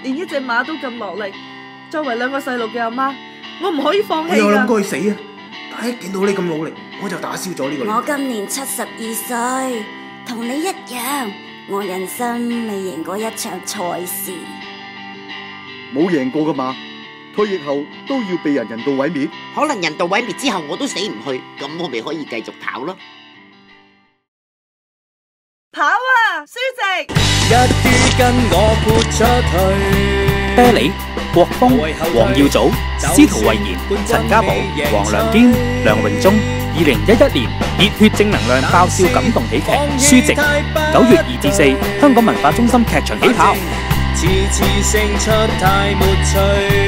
連一隻馬都咁落力。作為兩個細路嘅阿媽，我唔可以放棄㗎。我有諗過去死啊！但係一見到你咁努力，我就打消咗呢個念頭。我今年72歲，同你一樣，我人生未贏過一場賽事。冇贏過㗎嘛，退役後都要被人道毀滅。可能人道毀滅之後我都死唔去，咁我咪可以繼續跑咯。跑啊，書籍！一於跟我豁出去。啤梨、國峰、黃耀祖、司徒慧賢、陳家寶、黃良堅、梁榮忠，2011年熱血正能量爆笑感動喜劇書籍，9月2至4，香港文化中心劇場起跑。次次勝出太沒趣。